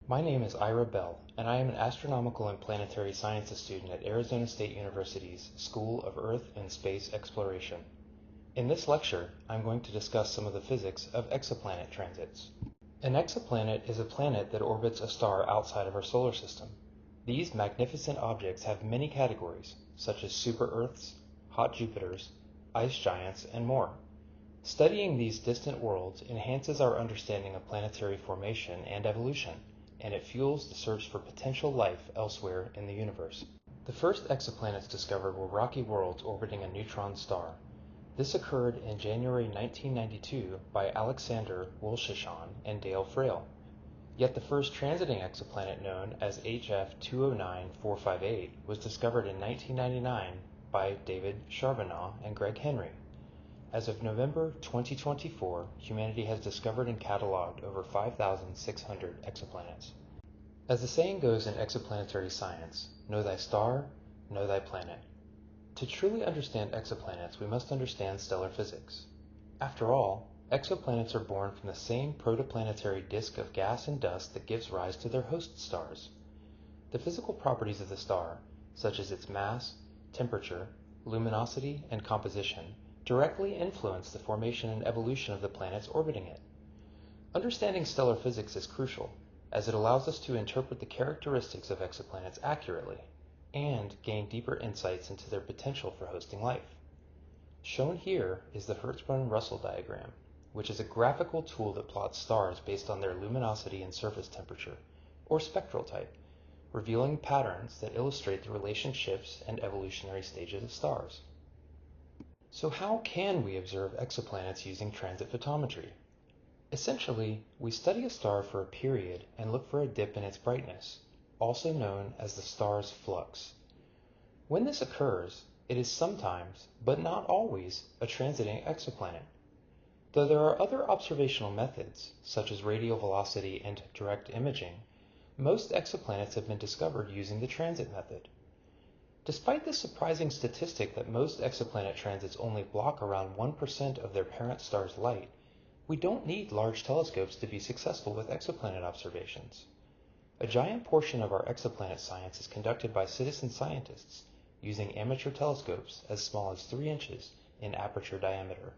My name is Ira Bell, and I am an Astronomical and Planetary Sciences student at Arizona State University's School of Earth and Space Exploration. In this lecture, I'm going to discuss some of the physics of exoplanet transits. An exoplanet is a planet that orbits a star outside of our solar system. These magnificent objects have many categories, such as super-Earths, hot Jupiters, ice giants, and more. Studying these distant worlds enhances our understanding of planetary formation and evolution, and it fuels the search for potential life elsewhere in the universe. The first exoplanets discovered were rocky worlds orbiting a neutron star. This occurred in January 1992 by Alexander Wolszczan and Dale Frail. Yet the first transiting exoplanet, known as HF 209458, was discovered in 1999 by David Charbonneau and Greg Henry. As of November 2024, humanity has discovered and cataloged over 5,600 exoplanets. As the saying goes in exoplanetary science, know thy star, know thy planet. To truly understand exoplanets, we must understand stellar physics. After all, exoplanets are born from the same protoplanetary disk of gas and dust that gives rise to their host stars. The physical properties of the star, such as its mass, temperature, luminosity, and composition, directly influence the formation and evolution of the planets orbiting it. Understanding stellar physics is crucial, as it allows us to interpret the characteristics of exoplanets accurately and gain deeper insights into their potential for hosting life. Shown here is the Hertzsprung-Russell diagram, which is a graphical tool that plots stars based on their luminosity and surface temperature, or spectral type, revealing patterns that illustrate the relationships and evolutionary stages of stars. So how can we observe exoplanets using transit photometry? Essentially, we study a star for a period and look for a dip in its brightness, also known as the star's flux. When this occurs, it is sometimes, but not always, a transiting exoplanet. Though there are other observational methods, such as radial velocity and direct imaging, most exoplanets have been discovered using the transit method. Despite the surprising statistic that most exoplanet transits only block around 1% of their parent star's light, we don't need large telescopes to be successful with exoplanet observations. A giant portion of our exoplanet science is conducted by citizen scientists using amateur telescopes as small as 3 inches in aperture diameter.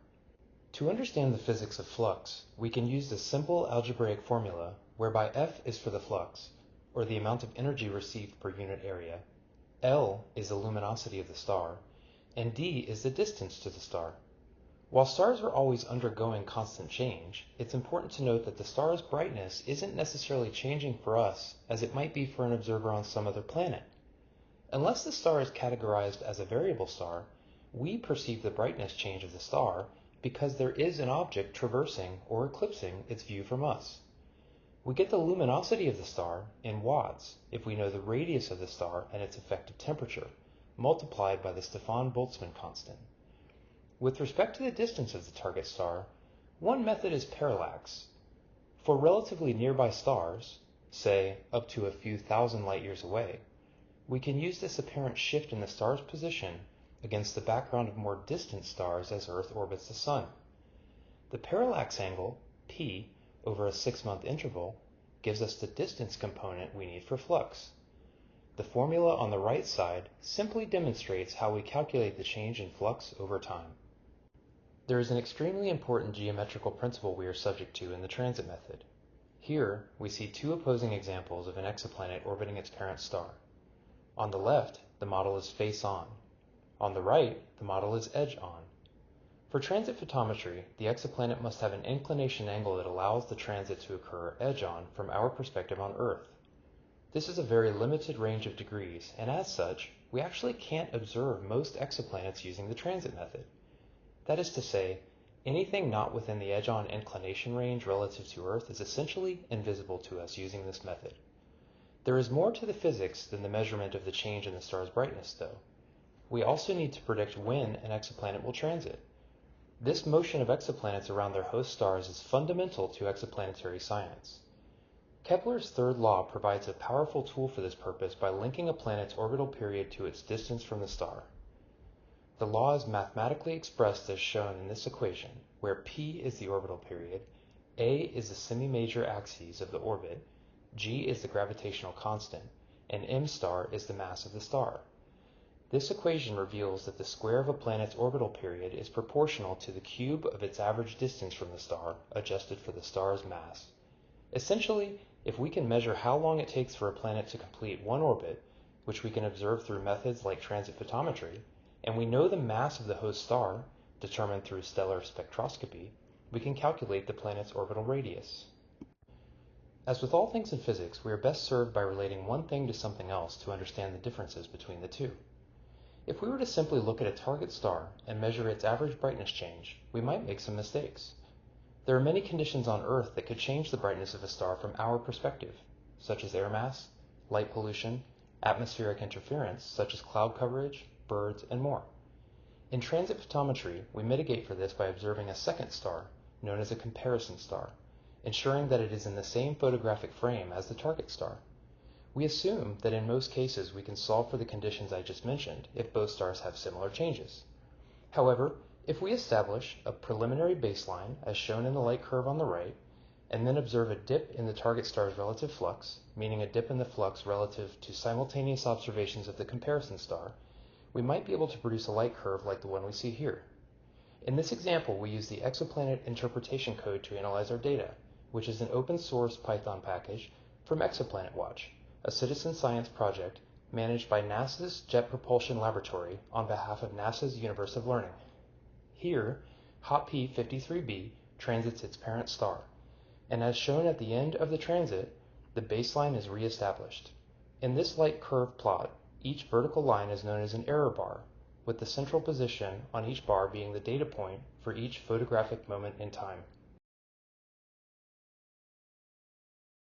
To understand the physics of flux, we can use the simple algebraic formula whereby F is for the flux, or the amount of energy received per unit area, L is the luminosity of the star, and D is the distance to the star. While stars are always undergoing constant change, it's important to note that the star's brightness isn't necessarily changing for us as it might be for an observer on some other planet. Unless the star is categorized as a variable star, we perceive the brightness change of the star because there is an object traversing or eclipsing its view from us. We get the luminosity of the star in watts if we know the radius of the star and its effective temperature, multiplied by the Stefan-Boltzmann constant. With respect to the distance of the target star, one method is parallax. For relatively nearby stars, say up to a few thousand light-years away, we can use this apparent shift in the star's position against the background of more distant stars as Earth orbits the Sun. The parallax angle, p, over a 6-month interval, gives us the distance component we need for flux. The formula on the right side simply demonstrates how we calculate the change in flux over time. There is an extremely important geometrical principle we are subject to in the transit method. Here, we see 2 opposing examples of an exoplanet orbiting its parent star. On the left, the model is face-on. On the right, the model is edge-on. For transit photometry, the exoplanet must have an inclination angle that allows the transit to occur edge-on from our perspective on Earth. This is a very limited range of degrees, and as such, we actually can't observe most exoplanets using the transit method. That is to say, anything not within the edge-on inclination range relative to Earth is essentially invisible to us using this method. There is more to the physics than the measurement of the change in the star's brightness, though. We also need to predict when an exoplanet will transit. This motion of exoplanets around their host stars is fundamental to exoplanetary science. Kepler's third law provides a powerful tool for this purpose by linking a planet's orbital period to its distance from the star. The law is mathematically expressed as shown in this equation, where p is the orbital period, a is the semi-major axes of the orbit, g is the gravitational constant, and m star is the mass of the star. This equation reveals that the square of a planet's orbital period is proportional to the cube of its average distance from the star, adjusted for the star's mass. Essentially, if we can measure how long it takes for a planet to complete one orbit, which we can observe through methods like transit photometry, and we know the mass of the host star, determined through stellar spectroscopy, we can calculate the planet's orbital radius. As with all things in physics, we are best served by relating one thing to something else to understand the differences between the two. If we were to simply look at a target star and measure its average brightness change, we might make some mistakes. There are many conditions on Earth that could change the brightness of a star from our perspective, such as air mass, light pollution, atmospheric interference, such as cloud coverage, birds, and more. In transit photometry, we mitigate for this by observing a second star, known as a comparison star, ensuring that it is in the same photographic frame as the target star. We assume that in most cases we can solve for the conditions I just mentioned if both stars have similar changes. However, if we establish a preliminary baseline, as shown in the light curve on the right, and then observe a dip in the target star's relative flux, meaning a dip in the flux relative to simultaneous observations of the comparison star, we might be able to produce a light curve like the one we see here. In this example, we use the Exoplanet interpretation code to analyze our data, which is an open-source Python package from Exoplanet Watch, a citizen science project managed by NASA's Jet Propulsion Laboratory on behalf of NASA's Universe of Learning. Here, HOT-P 53b transits its parent star, and as shown at the end of the transit, the baseline is re-established. In this light curve plot, each vertical line is known as an error bar, with the central position on each bar being the data point for each photographic moment in time.